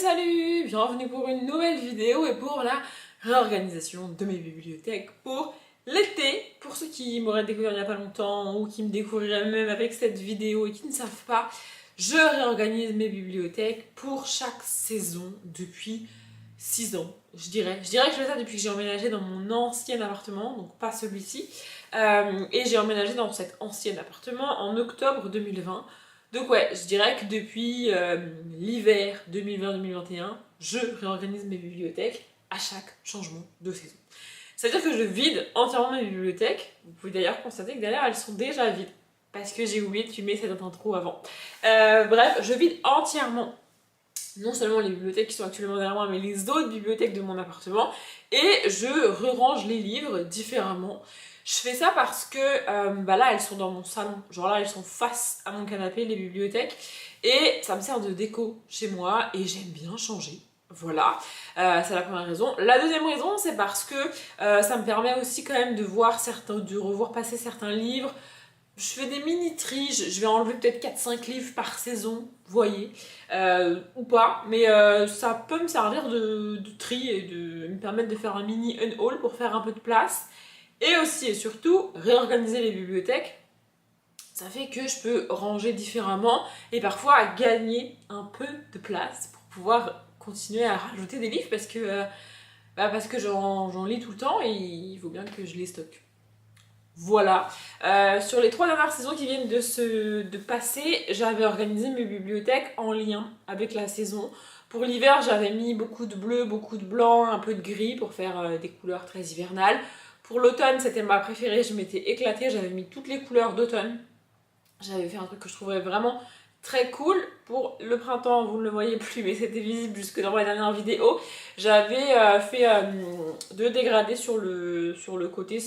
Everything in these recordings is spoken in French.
Salut! Bienvenue pour une nouvelle vidéo et pour la réorganisation de mes bibliothèques pour l'été. Pour ceux qui m'auraient découvert il n'y a pas longtemps ou qui me découvriraient même avec cette vidéo et qui ne savent pas, je réorganise mes bibliothèques pour chaque saison depuis 6 ans, je dirais. Je dirais que je fais ça depuis que j'ai emménagé dans mon ancien appartement, donc pas celui-ci. Et j'ai emménagé dans cet ancien appartement en octobre 2020. Donc ouais, je dirais que depuis l'hiver 2020-2021, je réorganise mes bibliothèques à chaque changement de saison. C'est-à-dire que je vide entièrement mes bibliothèques. Vous pouvez d'ailleurs constater que derrière, elles sont déjà vides. Parce que j'ai oublié de filmer cette intro avant. Bref, je vide entièrement non seulement les bibliothèques qui sont actuellement derrière moi, mais les autres bibliothèques de mon appartement. Et je rerange les livres différemment. Je fais ça parce que là, elles sont dans mon salon. Genre là, elles sont face à mon canapé, les bibliothèques. Et ça me sert de déco chez moi et j'aime bien changer. Voilà, c'est la première raison. La deuxième raison, c'est parce que ça me permet aussi quand même de revoir passer certains livres. Je fais des mini-tris, je vais enlever peut-être 4-5 livres par saison, vous voyez, ou pas, mais ça peut me servir de tri et de me permettre de faire un mini unhaul pour faire un peu de place. Et aussi et surtout, réorganiser les bibliothèques, ça fait que je peux ranger différemment et parfois gagner un peu de place pour pouvoir continuer à rajouter des livres parce que j'en lis tout le temps et il faut bien que je les stocke. Voilà. Sur les 3 dernières saisons qui viennent de passer, j'avais organisé mes bibliothèques en lien avec la saison. Pour l'hiver, j'avais mis beaucoup de bleu, beaucoup de blanc, un peu de gris pour faire des couleurs très hivernales. Pour l'automne, c'était ma préférée, je m'étais éclatée, j'avais mis toutes les couleurs d'automne. J'avais fait un truc que je trouvais vraiment très cool. Pour le printemps, vous ne le voyez plus, mais c'était visible jusque dans ma dernière vidéo. J'avais fait 2 dégradés sur le côté.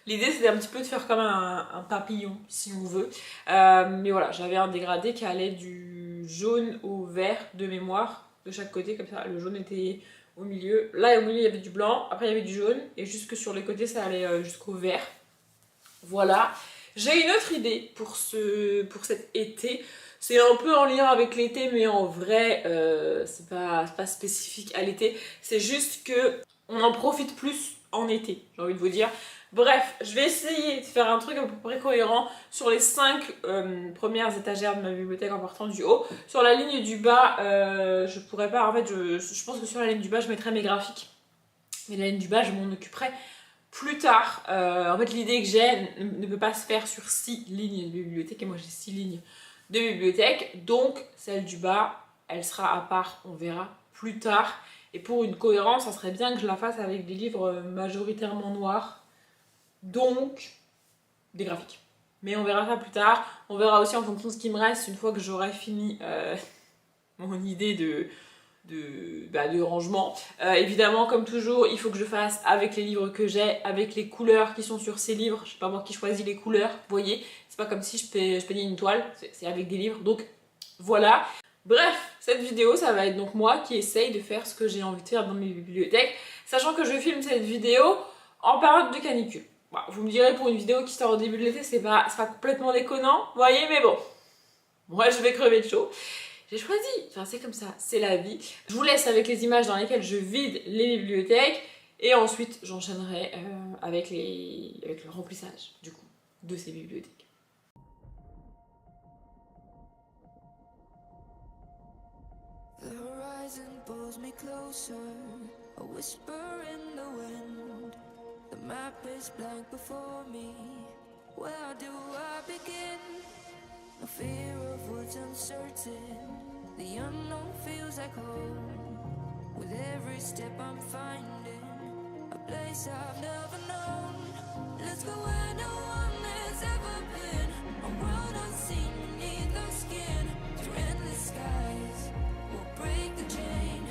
L'idée, c'était un petit peu de faire comme un papillon, si on veut. Mais voilà, j'avais un dégradé qui allait du jaune au vert de mémoire, de chaque côté, comme ça. Le jaune était au milieu. Là, au milieu, il y avait du blanc. Après, il y avait du jaune. Et jusque sur les côtés, ça allait jusqu'au vert. Voilà. J'ai une autre idée pour cet été. C'est un peu en lien avec l'été, mais en vrai, c'est pas spécifique à l'été. C'est juste que on en profite plus en été, j'ai envie de vous dire. Bref, je vais essayer de faire un truc à peu près cohérent sur les 5 premières étagères de ma bibliothèque en partant du haut. Sur la ligne du bas, je pourrais pas, en fait, je pense que sur la ligne du bas, je mettrais mes graphiques. Mais la ligne du bas, je m'en occuperai plus tard. En fait, l'idée que j'ai ne peut pas se faire sur 6 lignes de bibliothèque, et moi j'ai 6 lignes de bibliothèque. Donc, celle du bas, elle sera à part, on verra plus tard. Et pour une cohérence, ça serait bien que je la fasse avec des livres majoritairement noirs. Donc, des graphiques. Mais on verra ça plus tard. On verra aussi en fonction de ce qui me reste une fois que j'aurai fini mon idée de rangement. Évidemment, comme toujours, il faut que je fasse avec les livres que j'ai, avec les couleurs qui sont sur ces livres. Je sais pas moi qui choisis les couleurs, vous voyez. C'est pas comme si je peignais une toile, c'est avec des livres. Donc, voilà. Bref, cette vidéo, ça va être donc moi qui essaye de faire ce que j'ai envie de faire dans mes bibliothèques. Sachant que je filme cette vidéo en période de canicule. Bon, vous me direz, pour une vidéo qui sort au début de l'été, c'est pas complètement déconnant, vous voyez, mais bon, moi je vais crever de chaud. J'ai choisi, enfin c'est comme ça, c'est la vie. Je vous laisse avec les images dans lesquelles je vide les bibliothèques et ensuite j'enchaînerai avec le remplissage du coup de ces bibliothèques. The horizon pulls me closer, a whisper in the wind. The map is blank before me. Where do I begin? No fear of what's uncertain. The unknown feels like home. With every step I'm finding a place I've never known. Let's go where no one has ever been. A world unseen beneath our skin. Through endless skies, we'll break the chain.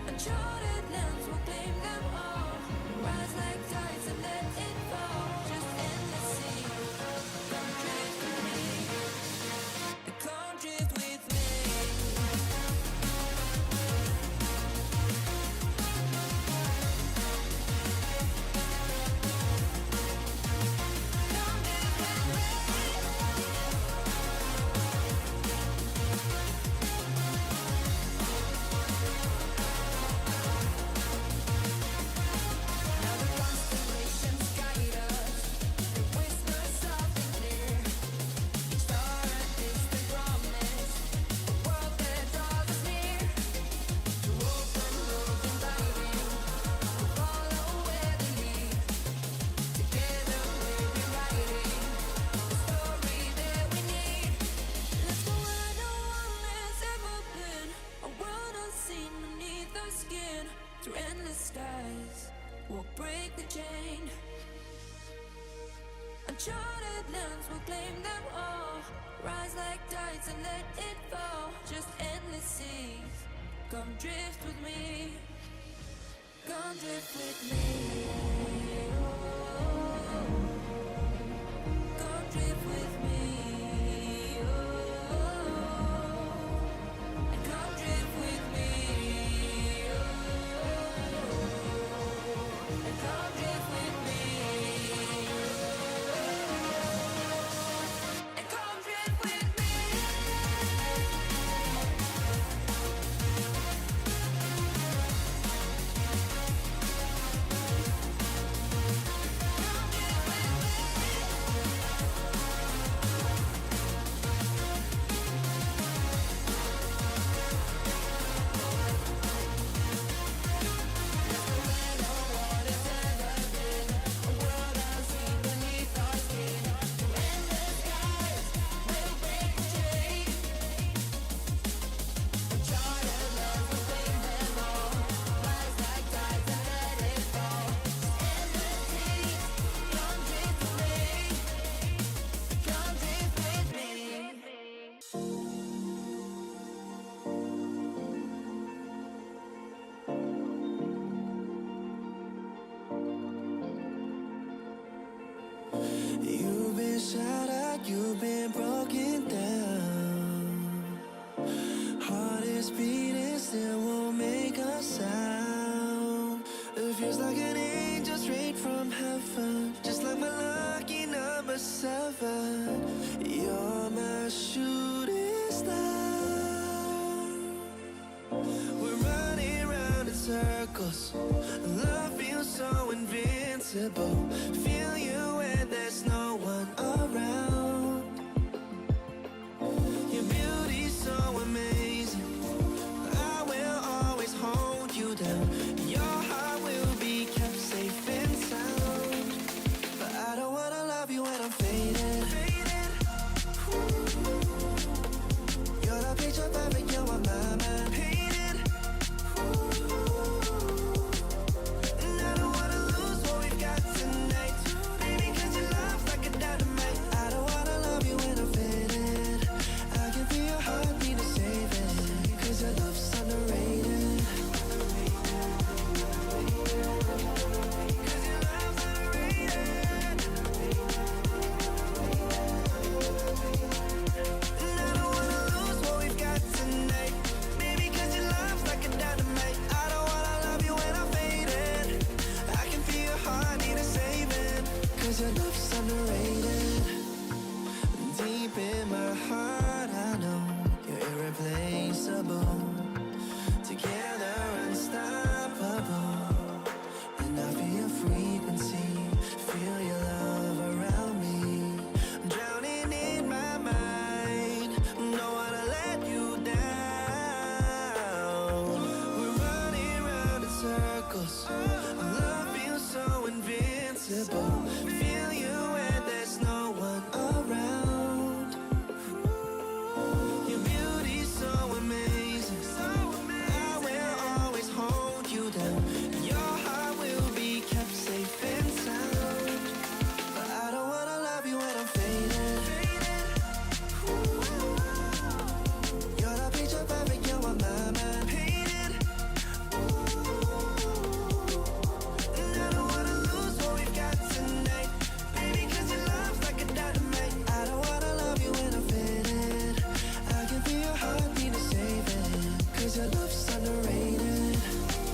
Uncharted lands will claim them all. Rise like tides and let it fall. Just in the sea. Come drift with me. Come drift with me. Come drift with me. will break the chain. Uncharted lands will claim them all. Rise like tides and let it fall. Just endless seas. Come drift with me. Come drift with me. Come drift with me. And come drift with me. And come drift with me. And come drift with me. You've been shattered, you've been broken down. Heart is beating, still won't make a sound. It feels like an angel straight from heaven, just like my lucky number 7. You're my shooting star. We're running round in circles. Love feels so invincible. Feel you when there's no one around. Your beauty's so amazing. I will always hold you down. Your heart will be kept safe and sound. But I don't wanna love you when I'm faded. You're the picture perfect, you're on my mind. Painted. And I don't wanna lose what we've got tonight. Baby, 'cause your love's like a dynamite. I don't wanna love you when I'm faded. I can feel your heartbeat to save it. 'Cause your love's underrated. 'Cause your love's underrated. And I don't wanna lose what we've got tonight. Baby, 'cause your love's like a dynamite. I don't wanna love you when I'm faded. I can feel your heart need a saving. 'Cause your love's underrated. Deep in my heart, I know you're irreplaceable. Together, unstoppable. And I feel your frequency, feel your love around me. I'm drowning in my mind, don't wanna let you down. We're running round in circles. Our love feels so invincible. Feel you when there's no one around. Your beauty's so amazing. I will always hold you down. Your heart will be kept safe and sound. But I don't wanna love you when I'm faded. You're the picture perfect, you're on my mind. Painted. And I don't wanna lose what we've got tonight. Baby, 'cause your love's like a dynamite. I don't wanna love you when I'm faded. I can feel your heartbeat to save it. 'Cause your love's underrated.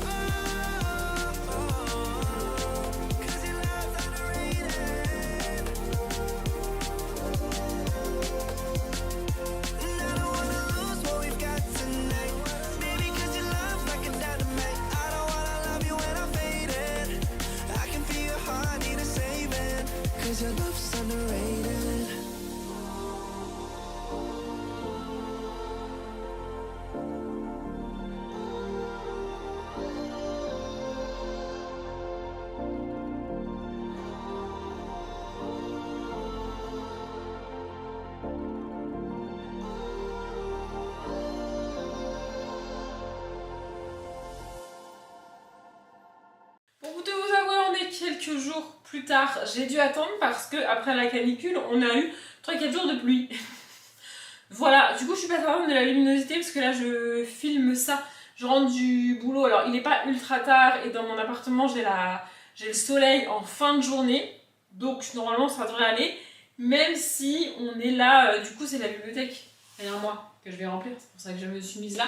Oh, oh, oh. 'Cause your love's underrated. And I don't wanna lose what we've got tonight. Baby, 'cause your love's like a dynamite. I don't wanna love you when I'm faded. I can feel your heart need a saving. 'Cause your love's underrated. Pour de vous avoir quelques jours plus tard, j'ai dû attendre parce que après la canicule, on a eu 3-4 jours de pluie. Voilà, du coup je suis pas certaine de la luminosité parce que là je filme ça, je rentre du boulot, alors il est pas ultra tard et dans mon appartement j'ai le soleil en fin de journée, donc normalement ça devrait aller, même si on est là, du coup c'est la bibliothèque derrière moi que je vais remplir, c'est pour ça que je me suis mise là.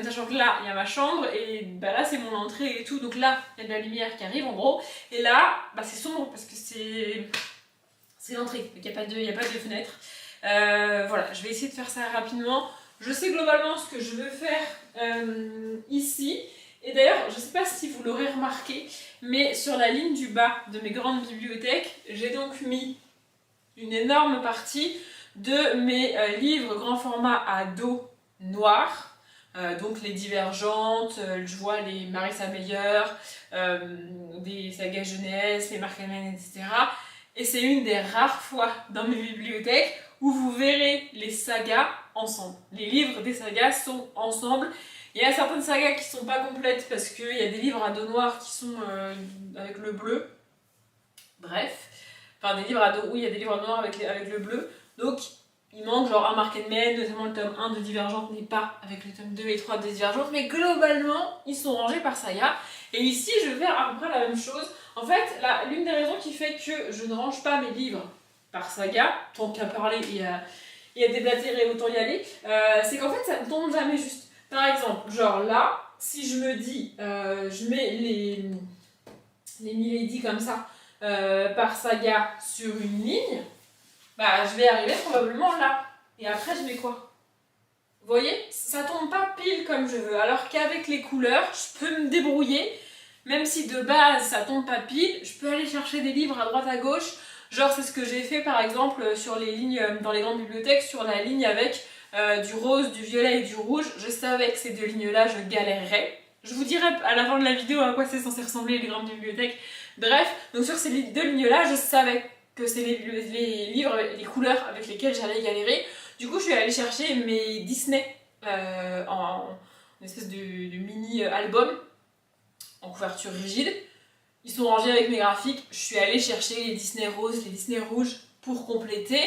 Sachant que là il y a ma chambre et bah là c'est mon entrée et tout, donc là il y a de la lumière qui arrive en gros, et là bah c'est sombre parce que c'est l'entrée, donc il n'y a pas de fenêtre. Voilà, je vais essayer de faire ça rapidement. Je sais globalement ce que je veux faire ici. Et d'ailleurs, je ne sais pas si vous l'aurez remarqué, mais sur la ligne du bas de mes grandes bibliothèques, j'ai donc mis une énorme partie de mes livres grand format à dos noir. Donc les Divergentes, je vois les Marissa Meyer, des sagas jeunesse, les Mark Allen, etc. Et c'est une des rares fois dans mes bibliothèques où vous verrez les sagas ensemble. Les livres des sagas sont ensemble. Il y a certaines sagas qui sont pas complètes parce qu'il y a des livres à dos noir qui sont avec le bleu. Bref. Enfin, des livres à dos, oui, il y a des livres à dos noir avec le bleu. Donc, il manque genre un Mark Men, notamment le tome 1 de Divergente n'est pas avec le tome 2 et 3 de Divergente. Mais globalement, ils sont rangés par saga. Et ici, je vais faire à peu près la même chose. En fait, l'une des raisons qui fait que je ne range pas mes livres par saga, tant qu'à parler et à déblatérer, autant y aller, c'est qu'en fait, ça ne tombe jamais juste. Par exemple, genre là, si je me dis, je mets les Milady comme ça, par saga sur une ligne, bah je vais arriver probablement là. Et après, je mets quoi? Vous voyez? Ça tombe pas pile comme je veux. Alors qu'avec les couleurs, je peux me débrouiller. Même si de base ça tombe pas pile, je peux aller chercher des livres à droite à gauche. Genre c'est ce que j'ai fait par exemple sur les lignes dans les grandes bibliothèques, sur la ligne avec du rose, du violet et du rouge. Je savais que ces deux lignes-là, je galérerais. Je vous dirai à la fin de la vidéo à quoi c'est censé ressembler les grandes bibliothèques. Bref, donc sur ces deux lignes-là, je savais que c'est les livres, les couleurs avec lesquelles j'allais galérer. Du coup, je suis allée chercher mes Disney en une espèce de mini-album en couverture rigide. Ils sont rangés avec mes graphiques. Je suis allée chercher les Disney roses, les Disney rouges pour compléter.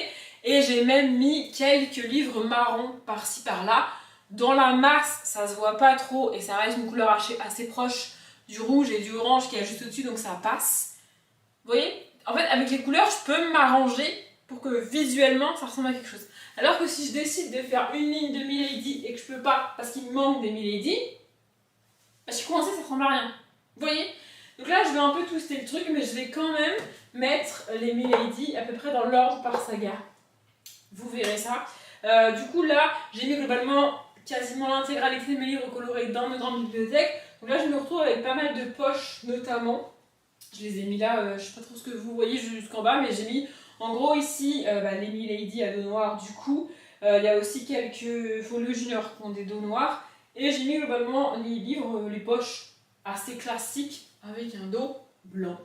Et j'ai même mis quelques livres marrons par-ci par-là. Dans la masse, ça se voit pas trop et ça reste une couleur assez proche du rouge et du orange qui est juste au-dessus, donc ça passe. Vous voyez? En fait, avec les couleurs, je peux m'arranger pour que visuellement, ça ressemble à quelque chose. Alors que si je décide de faire une ligne de Milady et que je peux pas parce qu'il me manque des Milady, bah, je suis coincée, ça ressemble à rien. Vous voyez? Donc là, je vais un peu twister le truc, mais je vais quand même mettre les Milady à peu près dans l'ordre par saga. Vous verrez ça. Du coup, là, j'ai mis globalement quasiment l'intégralité de mes livres colorés dans mes grandes bibliothèques. Donc là, je me retrouve avec pas mal de poches, notamment. Je les ai mis là, je sais pas trop ce que vous voyez jusqu'en bas, mais j'ai mis en gros ici les Milady à dos noir du coup. Il y a aussi quelques Folio Junior qui ont des dos noirs. Et j'ai mis globalement les livres, les poches assez classiques avec un dos blanc.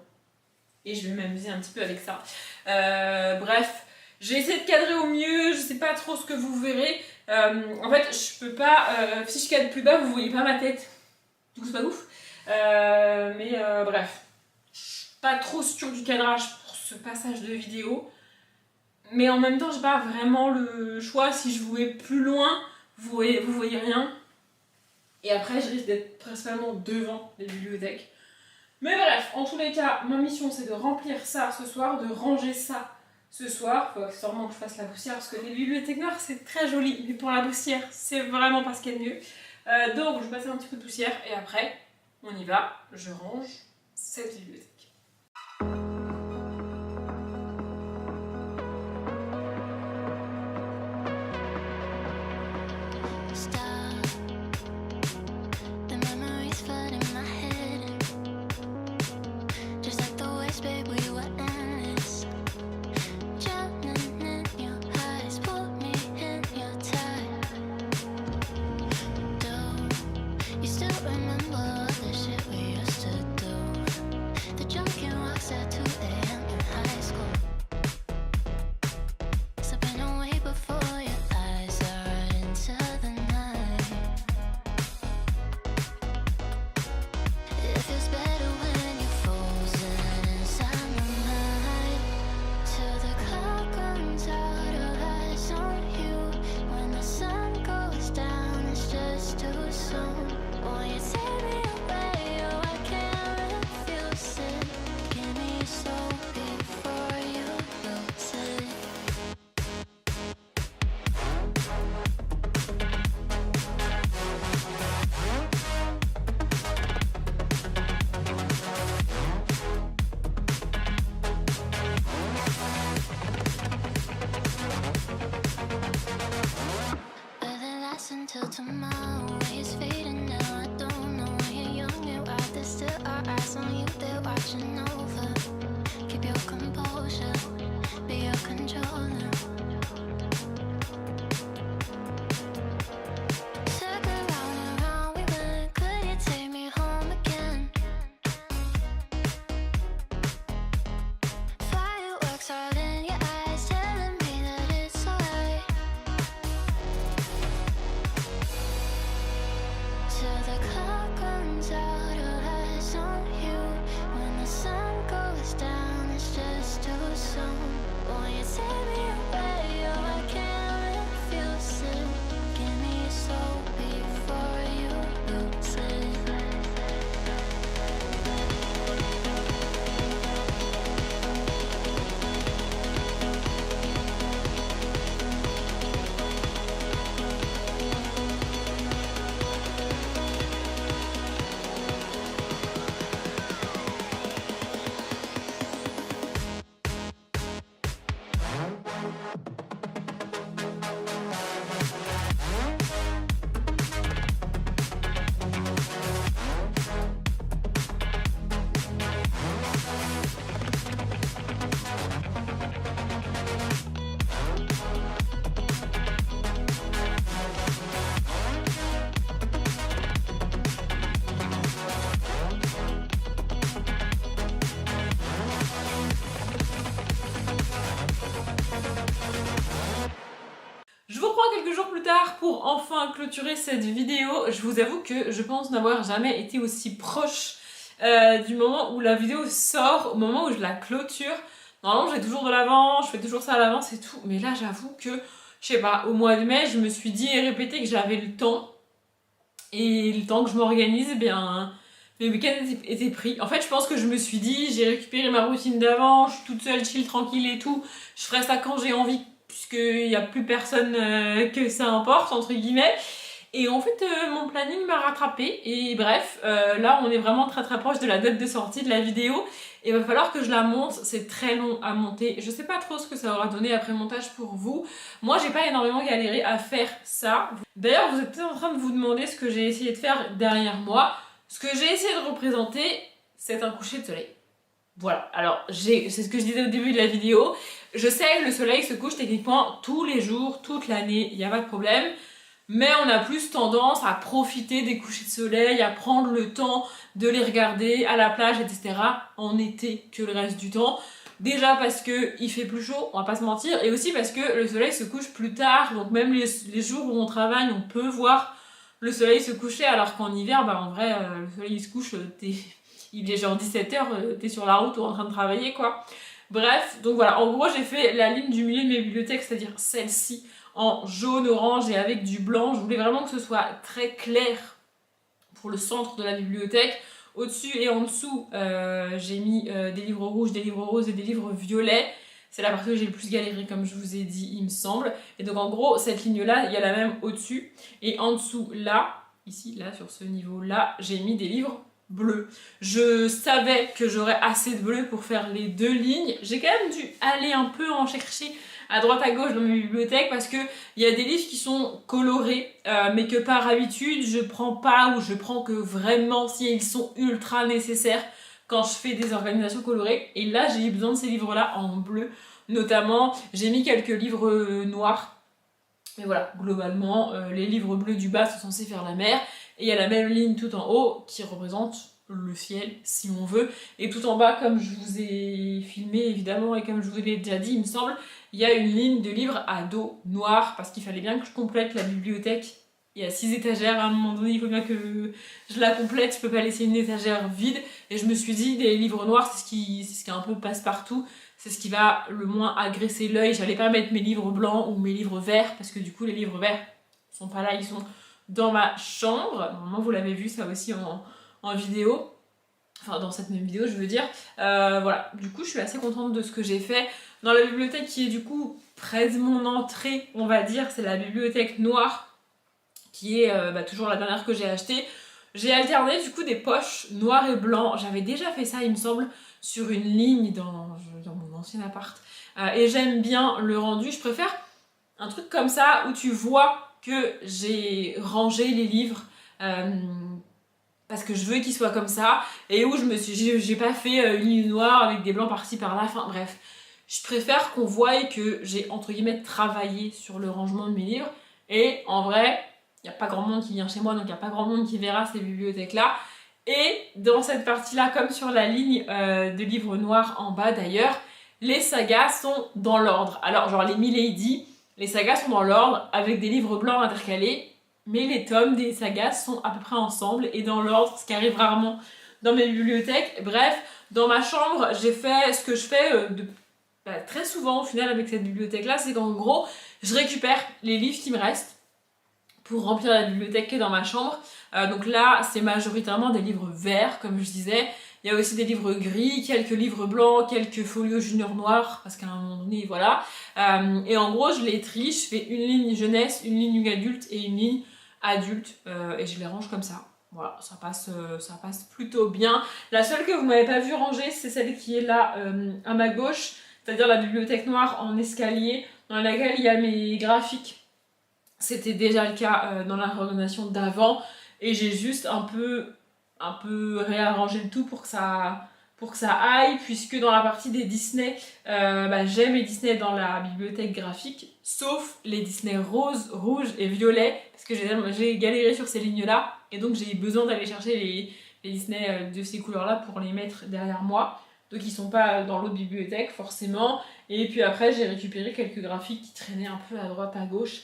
Et je vais m'amuser un petit peu avec ça. Bref, j'ai essayé de cadrer au mieux, je sais pas trop ce que vous verrez. En fait, je peux pas, si je cadre plus bas, vous voyez pas ma tête. Donc c'est pas ouf. Bref. Pas trop sûr du cadrage pour ce passage de vidéo, mais en même temps j'ai pas vraiment le choix. Si je vous mets plus loin, vous voyez rien, et après je risque d'être principalement devant les bibliothèques. Mais bref, en tous les cas, ma mission c'est de remplir ça ce soir, de ranger ça ce soir. Faut accessoirement que je fasse la poussière parce que les bibliothèques noires c'est très joli, mais pour la poussière c'est vraiment pas ce qu'il y a de mieux. Donc je vais passer un petit peu de poussière et après on y va, je range cette bibliothèque. Stop. The memories flood in my head. Just like the waves, babe, we were endless. Drowning in your eyes, pull me in your tide. Do you still remember all the shit we used to do? The watching over. Keep your composure, be your controller. Circle round and round we went. Could you take me home again? Fireworks all in your eyes, telling me that it's alright. Till the clock runs out, all eyes on you. When the sun goes down, it's just too soon. Won't you take me away? Oh, I can't refuse it. Give me your soul before you lose it. Je vous reprends quelques jours plus tard pour enfin clôturer cette vidéo. Je vous avoue que je pense n'avoir jamais été aussi proche du moment où la vidéo sort, au moment où je la clôture. Normalement j'ai toujours de l'avance, je fais toujours ça à l'avance et tout, mais là j'avoue que, je sais pas, au mois de mai je me suis dit et répété que j'avais le temps, et le temps que je m'organise, eh bien mes week-ends étaient pris. En fait je pense que je me suis dit, j'ai récupéré ma routine d'avant, je suis toute seule, chill, tranquille et tout, je ferai ça quand j'ai envie, puisqu'il n'y a plus personne que ça importe, entre guillemets. Et en fait, mon planning m'a rattrapée. Et bref, là, on est vraiment très très proche de la date de sortie de la vidéo. Et il va falloir que je la monte. C'est très long à monter. Je sais pas trop ce que ça aura donné après montage pour vous. Moi, j'ai pas énormément galéré à faire ça. D'ailleurs, vous êtes peut-être en train de vous demander ce que j'ai essayé de faire derrière moi. Ce que j'ai essayé de représenter, c'est un coucher de soleil. Voilà, alors c'est ce que je disais au début de la vidéo. Je sais que le soleil se couche techniquement tous les jours, toute l'année, il n'y a pas de problème. Mais on a plus tendance à profiter des couchers de soleil, à prendre le temps de les regarder à la plage, etc. en été que le reste du temps. Déjà parce qu'il fait plus chaud, on va pas se mentir, et aussi parce que le soleil se couche plus tard. Donc même les jours où on travaille, on peut voir le soleil se coucher, alors qu'en hiver, bah en vrai, le soleil il se couche, il est genre 17h, t'es sur la route ou en train de travailler quoi. Bref, donc voilà, en gros j'ai fait la ligne du milieu de mes bibliothèques, c'est-à-dire celle-ci, en jaune, orange et avec du blanc. Je voulais vraiment que ce soit très clair pour le centre de la bibliothèque. Au-dessus et en dessous, j'ai mis des livres rouges, des livres roses et des livres violets. C'est la partie où j'ai le plus galéré, comme je vous ai dit, il me semble. Et donc en gros, cette ligne-là, il y a la même au-dessus. Et en dessous, là, ici, là, sur ce niveau-là, j'ai mis des livres bleus. Je savais que j'aurais assez de bleu pour faire les deux lignes. J'ai quand même dû aller un peu en chercher à droite à gauche dans mes bibliothèques parce que il y a des livres qui sont colorés mais que par habitude je prends pas, ou je prends que vraiment si ils sont ultra nécessaires quand je fais des organisations colorées. Et là j'ai eu besoin de ces livres là en bleu notamment. J'ai mis quelques livres noirs, mais voilà, globalement les livres bleus du bas sont censés faire la mer, et il y a la même ligne tout en haut qui représente le ciel si on veut, et tout en bas, comme je vous ai filmé évidemment et comme je vous l'ai déjà dit il me semble, il y a une ligne de livres à dos noir parce qu'il fallait bien que je complète la bibliothèque. Il y a 6 étagères, à un moment donné il faut bien que je la complète, je peux pas laisser une étagère vide, et je me suis dit des livres noirs c'est ce qui un peu passe-partout, c'est ce qui va le moins agresser l'œil. J'allais pas mettre mes livres blancs ou mes livres verts parce que du coup les livres verts sont pas là, ils sont dans ma chambre. Normalement vous l'avez vu ça aussi en vidéo, enfin dans cette même vidéo je veux dire. Voilà, du coup je suis assez contente de ce que j'ai fait. Dans la bibliothèque qui est du coup près de mon entrée, on va dire, c'est la bibliothèque noire, qui est toujours la dernière que j'ai achetée. J'ai alterné du coup des poches noires et blancs. J'avais déjà fait ça il me semble sur une ligne dans mon ancien appart. Et j'aime bien le rendu, je préfère un truc comme ça où tu vois que j'ai rangé les livres. parce que je veux qu'il soit comme ça, et où j'ai pas fait une ligne noire avec des blancs par-ci par-là, enfin bref. Je préfère qu'on voie que j'ai entre guillemets travaillé sur le rangement de mes livres, et en vrai, il n'y a pas grand monde qui vient chez moi, donc il n'y a pas grand monde qui verra ces bibliothèques-là. Et dans cette partie-là, comme sur la ligne de livres noirs en bas d'ailleurs, les sagas sont dans l'ordre. Alors genre les Milady, les sagas sont dans l'ordre avec des livres blancs intercalés, mais les tomes des sagas sont à peu près ensemble et dans l'ordre, ce qui arrive rarement dans mes bibliothèques. Bref, dans ma chambre, j'ai fait ce que je fais très souvent au final avec cette bibliothèque-là, c'est qu'en gros, je récupère les livres qui me restent pour remplir la bibliothèque qui est dans ma chambre. Donc là, c'est majoritairement des livres verts, comme je disais. Il y a aussi des livres gris, quelques livres blancs, quelques folios junior noirs, parce qu'à un moment donné, voilà. Et en gros, je les trie, je fais une ligne jeunesse, une ligne adulte et une ligne adulte, et je les range comme ça. Voilà, ça passe plutôt bien. La seule que vous m'avez pas vu ranger, c'est celle qui est là à ma gauche, c'est-à-dire la bibliothèque noire en escalier, dans laquelle il y a mes graphiques. C'était déjà le cas dans la réorganisation d'avant, et j'ai juste un peu réarrangé le tout pour que ça aille, puisque dans la partie des Disney, j'ai mes Disney dans la bibliothèque graphique, sauf les Disney rose, rouge et violet, parce que j'ai galéré sur ces lignes-là, et donc j'ai eu besoin d'aller chercher les Disney de ces couleurs-là pour les mettre derrière moi. Donc ils sont pas dans l'autre bibliothèque forcément, et puis après j'ai récupéré quelques graphiques qui traînaient un peu à droite à gauche,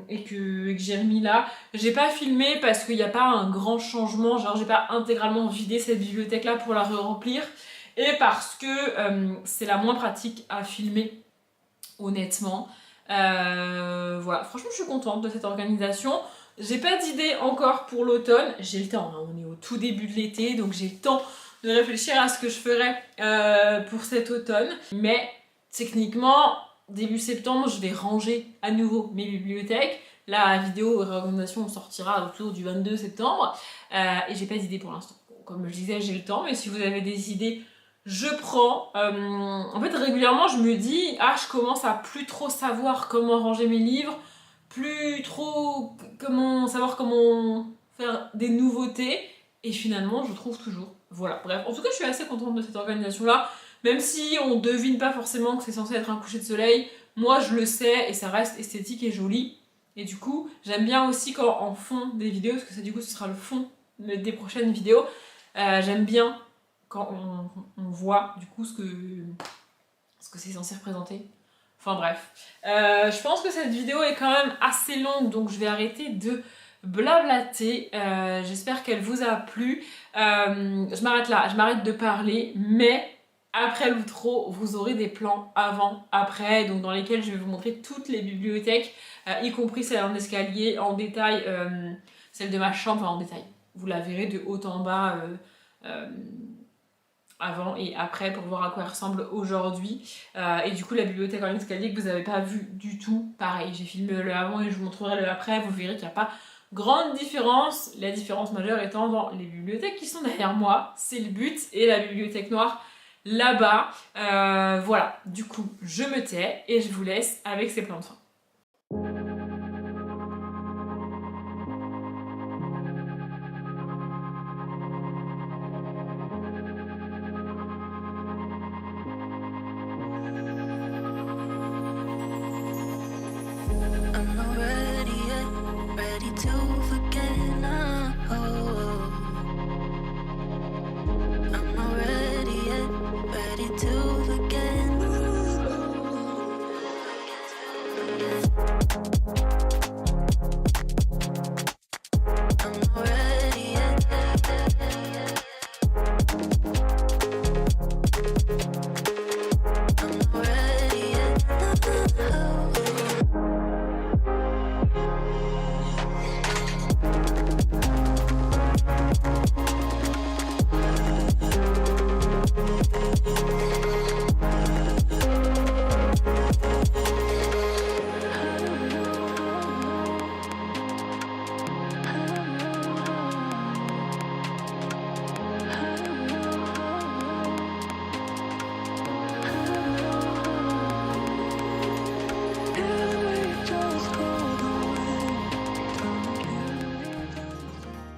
et que j'ai remis là. J'ai pas filmé parce qu'il n'y a pas un grand changement, genre j'ai pas intégralement vidé cette bibliothèque là pour la re-remplir, et parce que c'est la moins pratique à filmer, honnêtement. Voilà, franchement je suis contente de cette organisation. J'ai pas d'idée encore pour l'automne, j'ai le temps, hein, on est au tout début de l'été, donc j'ai le temps de réfléchir à ce que je ferai pour cet automne, mais techniquement début septembre, je vais ranger à nouveau mes bibliothèques. La vidéo réorganisation sortira autour du 22 septembre. Et j'ai pas d'idée pour l'instant. Comme je disais, j'ai le temps, mais si vous avez des idées, je prends. En fait, régulièrement, je me dis, je commence à plus trop savoir comment ranger mes livres, plus trop savoir comment faire des nouveautés. Et finalement, je trouve toujours. Voilà, bref. En tout cas, je suis assez contente de cette organisation-là. Même si on devine pas forcément que c'est censé être un coucher de soleil, moi je le sais et ça reste esthétique et joli. Et du coup, j'aime bien aussi quand en fond des vidéos, parce que ça du coup ce sera le fond des prochaines vidéos, j'aime bien quand on voit du coup ce que c'est censé représenter. Enfin bref. Je pense que cette vidéo est quand même assez longue, donc je vais arrêter de blablater. J'espère qu'elle vous a plu. Je m'arrête là, je m'arrête de parler, mais après l'outro, vous aurez des plans avant, après, donc dans lesquels je vais vous montrer toutes les bibliothèques, y compris celle en escalier, en détail, celle de ma chambre, en détail. Vous la verrez de haut en bas, avant et après, pour voir à quoi elle ressemble aujourd'hui. Et du coup, la bibliothèque en escalier que vous n'avez pas vue du tout, pareil, j'ai filmé le avant et je vous montrerai le après, vous verrez qu'il n'y a pas grande différence. La différence majeure étant dans les bibliothèques qui sont derrière moi, c'est le but, et la bibliothèque noire là-bas. Voilà, du coup, je me tais et je vous laisse avec ces plans de fin.